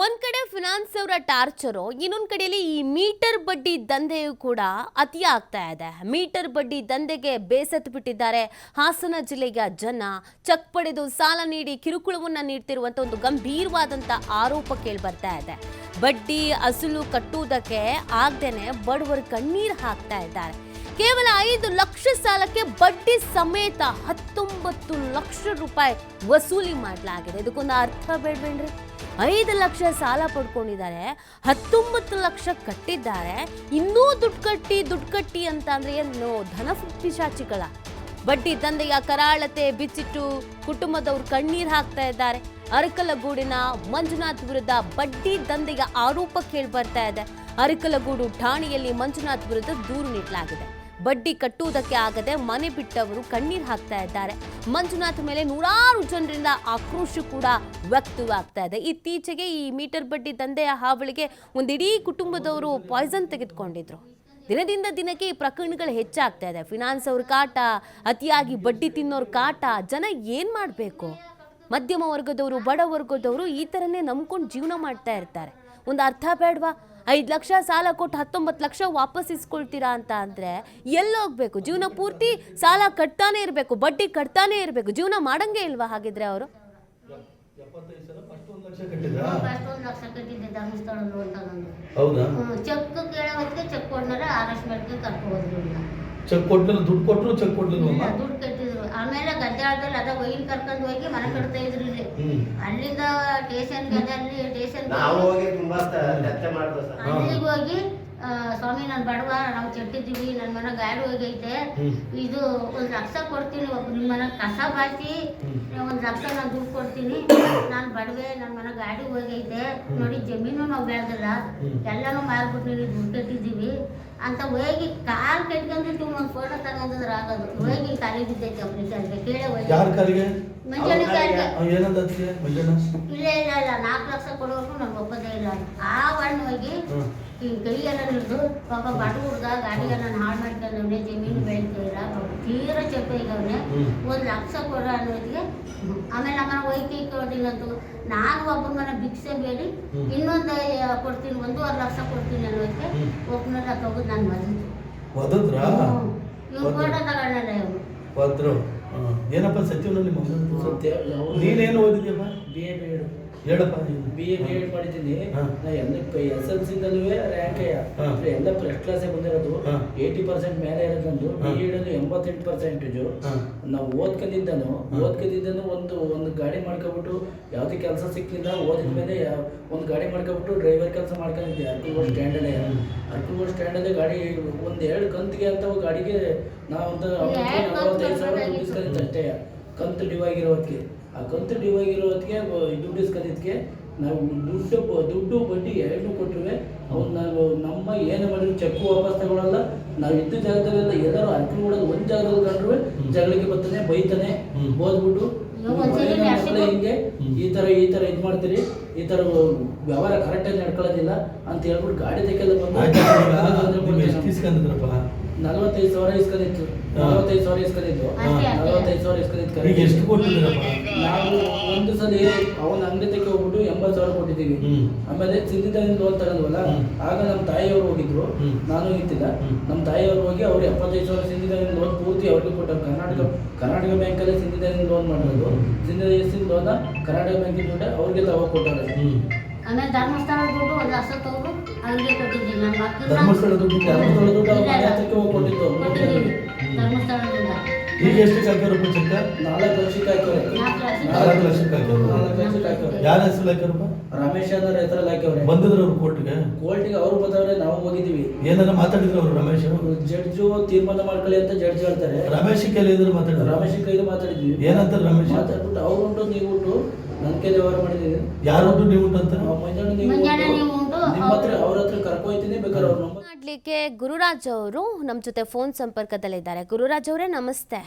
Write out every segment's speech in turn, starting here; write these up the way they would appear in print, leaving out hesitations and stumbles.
ಒಂದ್ ಕಡೆ ಫಿನಾನ್ಸ್ ಅವರ ಟಾರ್ಚರು, ಇನ್ನೊಂದ್ ಕಡೆಯಲ್ಲಿ ಈ ಮೀಟರ್ ಬಡ್ಡಿ ದಂಧೆಯು ಕೂಡ ಅತಿ ಆಗ್ತಾ ಇದೆ. ಮೀಟರ್ ಬಡ್ಡಿ ದಂಧೆಗೆ ಬೇಸತ್ತು ಬಿಟ್ಟಿದ್ದಾರೆ ಹಾಸನ ಜಿಲ್ಲೆಯ ಜನ. ಚೆಕ್ ಪಡೆದು ಸಾಲ ನೀಡಿ ಕಿರುಕುಳವನ್ನ ನೀಡ್ತಿರುವಂತ ಒಂದು ಗಂಭೀರವಾದಂತ ಆರೋಪ ಕೇಳಿ ಬರ್ತಾ ಇದೆ. ಬಡ್ಡಿ ಅಸಲು ಕಟ್ಟುವುದಕ್ಕೆ ಆಗದೇನೆ ಬಡವರು ಕಣ್ಣೀರು ಹಾಕ್ತಾ ಇದ್ದಾರೆ. ಕೇವಲ 5 ಲಕ್ಷ ಸಾಲಕ್ಕೆ ಬಡ್ಡಿ ಸಮೇತ 19 ಲಕ್ಷ ರೂಪಾಯಿ ವಸೂಲಿ ಮಾಡಲಾಗಿದೆ. ಇದಕ್ಕೊಂದು ಅರ್ಥ ಬೇಡ್ಬೇಡ್ರಿ. 5 ಲಕ್ಷ ಸಾಲ ಪಡ್ಕೊಂಡಿದ್ದಾರೆ, 19 ಲಕ್ಷ ಕಟ್ಟಿದ್ದಾರೆ. ಇನ್ನೂ ದುಡ್ಡು ಕಟ್ಟಿ ಅಂತ ಅಂದ್ರೆ ಏನು ಧನ ಪಿಶಾಚಿಗಳ ಬಡ್ಡಿ ದಂಧೆಯ ಕರಾಳತೆ ಬಿಚ್ಚಿಟ್ಟು ಕುಟುಂಬದವರು ಕಣ್ಣೀರು ಹಾಕ್ತಾ ಇದ್ದಾರೆ. ಅರಕಲಗೂಡಿನ ಮಂಜುನಾಥ್ ವಿರುದ್ಧ ಬಡ್ಡಿ ದಂಧೆಯ ಆರೋಪ ಕೇಳಿ ಬರ್ತಾ ಇದೆ. ಅರಕಲಗೂಡು ಠಾಣೆಯಲ್ಲಿ ಮಂಜುನಾಥ್ ವಿರುದ್ಧ ದೂರು ನೀಡಲಾಗಿದೆ. ಬಡ್ಡಿ ಕಟ್ಟುವುದಕ್ಕೆ ಆಗದೆ ಮನೆ ಬಿಟ್ಟವರು ಕಣ್ಣೀರು ಹಾಕ್ತಾ ಇದ್ದಾರೆ. ಮಂಜುನಾಥ್ ಮೇಲೆ ನೂರಾರು ಜನರಿಂದ ಆಕ್ರೋಶ ಕೂಡ ವ್ಯಕ್ತವಾಗ್ತಾ ಇದೆ. ಇತ್ತೀಚೆಗೆ ಈ ಮೀಟರ್ ಬಡ್ಡಿ ದಂಧೆಯ ಹಾವಳಿಗೆ ಒಂದಿಡೀ ಕುಟುಂಬದವರು ಪಾಯ್ಸನ್ ತೆಗೆದುಕೊಂಡಿದ್ರು. ದಿನದಿಂದ ದಿನಕ್ಕೆ ಈ ಪ್ರಕರಣಗಳು ಹೆಚ್ಚಾಗ್ತಾ ಇದೆ. ಫಿನಾನ್ಸ್ ಅವ್ರ ಕಾಟ, ಅತಿಯಾಗಿ ಬಡ್ಡಿ ತಿನ್ನೋರ್ ಕಾಟ. ಜನ ಏನ್ ಮಾಡಬೇಕು? ಮಧ್ಯಮ ವರ್ಗದವರು, ಬಡ ವರ್ಗದವರು ಈ ಥರನೇ ನಂಬ್ಕೊಂಡು ಜೀವನ ಮಾಡ್ತಾ ಇರ್ತಾರೆ. ಒಂದು ಅರ್ಥ ಬೇಡವಾ? 5 ಲಕ್ಷ ಸಾಲ ಕೊಟ್ಟು 19 ಲಕ್ಷ ವಾಪಸ್ ಇಸ್ಕೊಳ್ತೀರಾ ಅಂತ ಅಂದರೆ ಎಲ್ಲೋಗ್ಬೇಕು? ಜೀವನ ಪೂರ್ತಿ ಸಾಲ ಕಟ್ತಾನೆ ಇರಬೇಕು, ಬಡ್ಡಿ ಕಟ್ತಾನೆ ಇರಬೇಕು. ಜೀವನ ಮಾಡಂಗೆ ಇಲ್ವಾ ಹಾಗಿದ್ರೆ ಅವರು? ಚೆಕ್ ಕೊಡ್ನಾರೆ ಅರೆಸ್ಟ್ ಮಾಡ್ಕೊಂಡು ಕರ್ಕೊಂಡು ಹೋದ್ರು. ಚೆಕ್ ಕೊಟ್ಟಲ್ಲ, ದುಡ್ಡು ಕೊಟ್ಟರು, ಚೆಕ್ ಕೊಟ್ಟರು, ದುಡ್ಡು ಕಟ್ಟಿದ್ರು. ಆಮೇಲೆ ಗದ್ದಾಳದಲ್ಲಿ ಅದ ಒಯ್ಯಿನ ಕರ್ಕೊಂಡು ಹೋಗಿ ಮನೆ ಕಟ್ತಾ ಇದ್ರು ಇಲ್ಲಿ. ಅಲ್ಲಿಂದ ಸ್ಟೇಷನ್ಗೆ ಅಲ್ಲಿ ಸ್ಟೇಷನ್ ಅಲ್ಲಿಗೆ ಹೋಗಿ ಸ್ವಾಮಿ ನಾನು ಬಡವ, ನಾವು ಚೆಟ್ಟಿದ್ದೀವಿ, ನನ್ನ ಮನೆ ಗಾಡಿ ಹೋಗೈತೆ, ಇದು 1 ಲಕ್ಷ ಕೊಡ್ತೀನಿ, ಒಬ್ಬ ನಿಮ್ಮ ಮನೆ ಕಸ ಬಾಚಿ 1 ಲಕ್ಷ ನಾನು ದುಡ್ಡು ಕೊಡ್ತೀನಿ, ನಾನು ಬಡವೆ, ನನ್ನ ಮನೆ ಗಾಡಿ ಹೋಗೈತೆ ನೋಡಿ, ಜಮೀನು ನಾವು ಬೆಳೆದಿಲ್ಲ, ಎಲ್ಲನೂ ಮಾರ್ಬಿಟ್ಟು ನೀವು ದುಡ್ಡು ಕಟ್ಟಿದ್ದೀವಿ ಅಂತ ಹೋಗಿ ಕಾಲ್ ಕಟ್ಕೊಂಡ್ಬಿಟ್ಟು ಒಂದು ಫೋಟೋ ತಗೊಂಡಿದ್ರೆ ಆಗೋದು. ಹೋಗಿ ಕಾಲಿ ಬಿದ್ದೈತೆ ಅವ್ರಿಗೆ ಕಾಲಿಗೆ ಕೇಳೇ ಹೋಗಿ ಮಂಜಣ್ಣ ಕಾಲಿಗೆ ಇಲ್ಲ ಇಲ್ಲ ಇಲ್ಲ 4 ಲಕ್ಷ ಕೊಡೋರು ನನ್ಗೆ ಒಪ್ಪದೇ ಇಲ್ಲ. ಆ ಹಣ್ಣು ಹೋಗಿ ಕೈಗೆಲ್ಲ ಹಿಡಿದು ಪಾಪ ಬಡ ಹುಡುಗ ಗಾಡಿಗೆ ನಾನು ಹಾಳು ಮಾಡ್ಕೊಂಡವ್ನೆ, ಜಮೀನು ಬೆಳಿತೀರ ತೀರ ಚೆಪ್ಪ ಈಗವ್ನೆ, 1 ಲಕ್ಷ ಕೊಡೋ ಅನ್ನೋದಿಗೆ. ಆಮೇಲೆ ನಮ್ಮನೆ ಹೋಗಿ ಕೊಡ್ತೀನಂತು. ನಾನು ಒಬ್ಬನ ಮನೆ ಭಿಕ್ಷೆ ಬೇಡಿ ಇನ್ನೊಂದು ಕೊಡ್ತೀನಿ, 1.5 ಲಕ್ಷ ಕೊಡ್ತೀನಿ ಅನ್ನೋದಕ್ಕೆ ಒಬ್ಬನೆಲ್ಲ ತಗೋದು ನಾನು ಮದುವೆ ಇವ್ರು ಫೋಟೋ ತಗೊಂಡಲ್ಲ ಇವರು. ಏನಪ್ಪ ಸಚಿವ ನೀನೇನು ಓದಿದ್ಯಪ್ಪ? ಹೇಳಪ್ಪ. BA B.Ed ಮಾಡಿದ್ದೀನಿ. ನಾ SLC-ದಲ್ಲೂ ರ್ಯಾಂಕ್ ಎಲ್ಲ ಫಸ್ಟ್ ಕ್ಲಾಸೇ ಬಂದಿರೋದು. 80% ಮೇಲೆ ಇರೋದು ನಂದು. B.Ed 88%. ನಾವು ಓದ್ಕೊಂಡಿದ್ದನು ಒಂದು ಗಾಡಿ ಮಾಡ್ಕೊಬಿಟ್ಟು ಯಾವುದೇ ಕೆಲಸ ಸಿಕ್ಕಿಲ್ಲ. ಓದಿದ ಮೇಲೆ ಒಂದು ಗಾಡಿ ಮಾಡ್ಕೊಬಿಟ್ಟು ಡ್ರೈವರ್ ಕೆಲಸ ಮಾಡ್ಕೊಂಡಿದ್ದೆ. ಅರ್ಕಲ್ಗೋಡ್ ಸ್ಟ್ಯಾಂಡಲ್ಲೇ ಗಾಡಿ 2 ಕಂತಿಗೆ ಅಂತ ಗಾಡಿಗೆ ನಾವೊಂದು 45,000 ದುಡ್ಡು ಇಸ್ಕೊಂಡಿದ್ದೆ ಅಷ್ಟೇ. ಕಂತು ಡ್ಯೂ ಆಗಿರೋದಕ್ಕೆ ಆ ಕಂತು ಡ್ಯೂ ಆಗಿರೋದಕ್ಕೆ ದುಡ್ಡು ಇಸ್ಕೊಂಡಿದ್ದಕ್ಕೆ ನಾವು ದುಡ್ಡು ಬಡ್ಡಿ 2 ಕೊಟ್ಟರೆ ಅವ್ನು ನಾವು ನಮ್ಮ ಏನು ಮಾಡಿದ್ರು ಚೆಕ್ ವಾಪಸ್ ತಗೊಳ್ಳಲ್ಲ. ನಾವು ಇದ್ದ ಜಾಗದಲ್ಲೆಲ್ಲ ಎಲ್ಲರೂ ಅರ್ಕೊಂಡ್ಬಿಡೋದು. ಒಂದು ಜಾಗದಲ್ಲಿ ಕಂಡ್ರೆ ಜಗಳಕ್ಕೆ ಬರ್ತಾನೆ, ಬೈತಾನೆ, ಓದ್ಬಿಟ್ಟು ಹಿಂಗೆ ಈ ಥರ ಇದು ಮಾಡ್ತೀರಿ, ಈ ಥರ ವ್ಯವಹಾರ ಕರೆಕ್ಟಾಗಿ ನಡ್ಕೊಳ್ಳೋದಿಲ್ಲ ಅಂತ ಹೇಳ್ಬಿಟ್ಟು ಗಾಡಿ ತೆಗೆಲ್ಲ ಬಂದು 45,000 ಇಸ್ಕೊಂಡಿತ್ತು. 45,000 ಇಸ್ಕೊಂಡಿದ್ದು. ನಾವು ಒಂದು ಸಲ ಅವನ ಅಂಗಡಿ ತೆಗೆ ಹೋಗ್ಬಿಟ್ಟು 80,000 ಕೊಟ್ಟಿದ್ದೀವಿ. ಆಮೇಲೆ ಸಿದ್ಧಿದಾರಿಂದ ಲೋನ್ ತಗೊಂಡ್ವಲ್ಲ, ಆಗ ನಮ್ಮ ತಾಯಿಯವರು ಹೋಗಿದ್ರು, ನಾನು ಇತ್ತಿಲ್ಲ. ನಮ್ಮ ತಾಯಿಯವರು ಹೋಗಿ ಅವ್ರು 75,000 ಸಿದ್ಧಿದಾರಿಂದ ಲೋನ್ ಪೂರ್ತಿ ಅವ್ರಿಗೆ ಕೊಟ್ಟರು. ಕರ್ನಾಟಕ ಬ್ಯಾಂಕಲ್ಲೇ ಸಿದ್ಧಿದಾರಿಂದ ಲೋನ್ ಮಾಡಿರೋದು. ಸಿದ್ಧಿದಾರಿಂದ ಲೋನ ಕರ್ನಾಟಕ ಬ್ಯಾಂಕಿನ ದುಡ್ಡು ಅವ್ರಿಗೆ ತಗೋ ಕೊಟ್ಟಾರೆ. ಆಮೇಲೆ ಧರ್ಮಸ್ಥಳ ದುಡ್ಡು 1 ಲಕ್ಷ ತಗೊಂಡು ಅವ್ರಿಗೆ ಕೊಟ್ಟಿದ್ದೀನಿ. ನನ್ನ ಮಕ್ಕಳು ಧರ್ಮಸ್ಥಳ ದುಡ್ಡು ಕೊಟ್ಟಿದ್ದು. ಧರ್ಮಸ್ಥಳದಿಂದ ಈಗ ಎಷ್ಟು ಹಾಕ್ಯಾರಪ್ಪ ಚೆಕ್ಕ? 4 ಲಕ್ಷಕ್ಕೆ ಹಾಕ್ಯವ್ರೆ. 4 ಲಕ್ಷಕ್ಕೆ ಹಾಕ್ಯವ್ರೆ. ಯಾರ ಹೆಸರು ಹಾಕ್ಯಾರಪ್ಪ? ರಮೇಶ್ ಅನ್ನೋರ ಹೆಸರಲ್ಲಿ ಹಾಕ್ಯವ್ರೆ. ಬಂದಿದ್ರು ಅವ್ರು ಕೋರ್ಟ್ಗೆ ಅವ್ರು ಬಂದವ್ರೆ, ನಾವು ಹೋಗಿದ್ದೀವಿ. ಏನಾರ ಮಾತಾಡಿದ್ರು ಅವರು? ರಮೇಶ್ ಜಡ್ಜು ತೀರ್ಮಾನ ಮಾಡ್ಕೊಳ್ಳಿ ಅಂತ ಜಡ್ಜ್ ಹೇಳ್ತಾರೆ. ರಮೇಶ್ ಕೈಲಿ ಇದ್ರು ಮಾತಾಡಿದ್ರು. ರಮೇಶ್ ಕೈಲಿ ಮಾತಾಡಿದ್ವಿ. ಏನಂತಾರೆ ರಮೇಶ್? ಮಾತಾಡ್ಬಿಟ್ಟು ಅವ್ರು ಉಂಟು ನೀವು ಉಂಟು ನನ್ನ ಕೈಲಿ ವ್ಯವಹಾರ ಮಾಡಿದ್ದೀನಿ. ಯಾರು ಉಂಟು ನೀವು ಉಂಟು ಅಂತ? ಮಂಜಣ್ಣ ನೀವು ನಿಮ್ಮ ಹತ್ರ ಅವ್ರ ಹತ್ರ ಕರ್ಕೊಯ್ತೀನಿ, ಬೇಕಾದ್ರೆ ಅವ್ರ ನಂಬರ್. ಮಾಡ್ಲಿಕ್ಕೆ ಗುರುರಾಜ್ ಅವರು ನಮ್ಮ ಜೊತೆ ಫೋನ್ ಸಂಪರ್ಕದಲ್ಲಿದ್ದಾರೆ. ಗುರುರಾಜ್ ಅವರೇ ನಮಸ್ತೆ.